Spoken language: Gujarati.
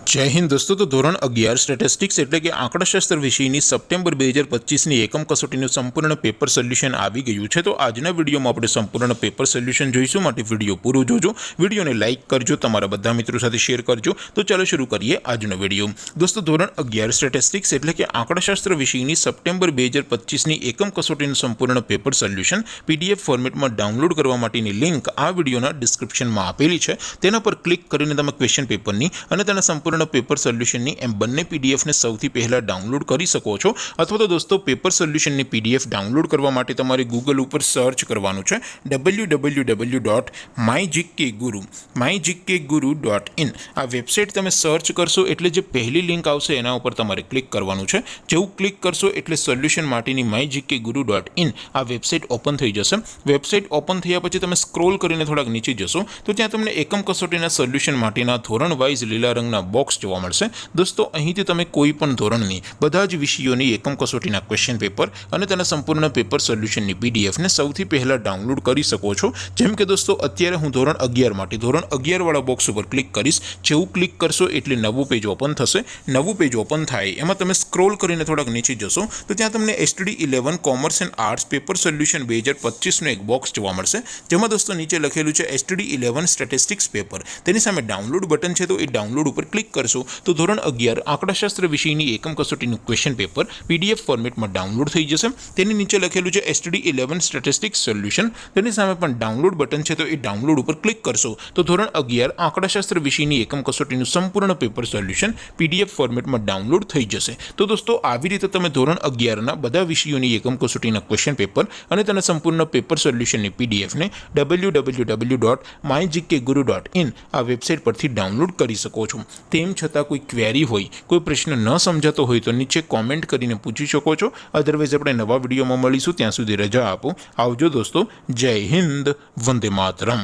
जय हिंद दोस्तों। तो धोरण 11 स्टेटिस्टिक्स એટલે કે આંકડાશાસ્ત્ર વિષયની સપ્ટેમ્બર 2025ની એકમ કસોટીનું સંપૂર્ણ પેપર સોલ્યુશન આવી ગયું છે। તો આજના વિડીયોમાં આપણે સંપૂર્ણ પેપર સોલ્યુશન જોઈશું, માટે વિડીયો પૂરો જોજો, વિડીયોને લાઇક કરજો, તમારા બધા મિત્રો સાથે શેર કરજો। તો ચાલો શરૂ કરીએ આજનો વિડીયો। દોસ્તો ધોરણ 11 સ્ટેટિસ્ટિક્સ એટલે કે આંકડાશાસ્ત્ર વિષયની સપ્ટેમ્બર 2025ની એકમ કસોટીનું સંપૂર્ણ પેપર સોલ્યુશન પીડીએફ ફોર્મેટમાં ડાઉનલોડ કરવા માટેની લિંક આ વિડીયોના ડિસ્ક્રિપ્શનમાં આપેલી છે। તેના પર ક્લિક કરીને તમે ક્વેશ્ચન પેપરની અને તેના સંપૂર્ણ पेपर सोल्यूशन एम बने पीडीएफ ने सौथी पहला डाउनलॉड करी सको छो। अथवा तो दोस्तों पेपर सोल्यूशन पीडीएफ डाउनलॉड करवा माटे तमारे गूगल पर सर्च करवानुं छे www.mygkguru.in आ वेबसाइट तमे सर्च करशो एटले जे पहली लिंक आवशे एना उपर तमारे क्लिक करवानुं छे। जेवुं क्लिक करशो एटले सोल्यूशन माटेनी mygkguru.in आ वेबसाइट ओपन थई जशे। वेबसाइट ओपन थया पछी तमे स्क्रॉल करीने थोड़ाक नीचे जशो तो त्यां तमने एकम कसोटीना सोल्यूशन माटेना धोरण वाइज लीला रंगना बॉक्स જોવા મળશે। દોસ્તો અહીંથી તમે કોઈ પણ ધોરણની બધા જ વિષયોની એકમ કસોટીના ક્વેશ્ચન પેપર અને તેના સંપૂર્ણ પેપર સોલ્યુશનની પીડીએફને સૌથી પહેલા ડાઉનલોડ કરી શકો છો। જેમ કે દોસ્તો અત્યારે હું ધોરણ 11 માટે ધોરણ 11 વાળા બોક્સ ઉપર ક્લિક કરીશ। જેવું ક્લિક કરશો એટલે નવું પેજ ઓપન થશે। નવું પેજ ઓપન થાય એમાં તમે સ્ક્રોલ કરીને થોડાક નીચે જશો તો ત્યાં તમને STD11 commerce and arts paper solution 2025નું એક બોક્સ જોવા મળશે, જેમાં દોસ્તો નીચે લખેલું છે STD11 સ્ટેટિસ્ટિક્સ પેપર। તેની સામે ડાઉનલોડ બટન છે, તો એ ડાઉનલોડ ઉપર ક્લિક કરશો तो धोरण 11 आंकड़ाशास्त्र विषयनी एकम कसोटीનું क्वेश्चन पेपर पीडीएफ फॉर्मेटમાં ડાઉનલોડ થઈ જશે। તેની નીચે લખેલું છે STD11 સ્ટેટિસ્ટિક્સ સોલ્યુશન, તેની સામે પણ ડાઉનલોડ બટન છે, તો એ ડાઉનલોડ ઉપર ક્લિક કરશો તો ધોરણ 11 આંકડાશાસ્ત્ર વિષયની એકમ કસોટીનું સંપૂર્ણ પેપર સોલ્યુશન પીડીએફ ફોર્મેટમાં ડાઉનલોડ થઈ જશે। તો દોસ્તો આવી રીતે તમે ધોરણ 11ના બધા વિષયોની એકમ કસોટીના ક્વેશ્ચન પેપર અને તેના સંપૂર્ણ પેપર સોલ્યુશનની પીડીએફને www.mygkguru.in આ વેબસાઇટ પરથી ડાઉનલોડ કરી શકો છો। તેમ છતાં कोई क्वेरी होय, कोई प्रश्न न समझातो होय तो नीचे कॉमेंट करीने पूछी शको छो। अदरवाइज अपने नवा विडियोमां मळीशुं, त्यां सुधी रजा आपो। आवजो दोस्तों। जय हिंद, वंदे मातरम।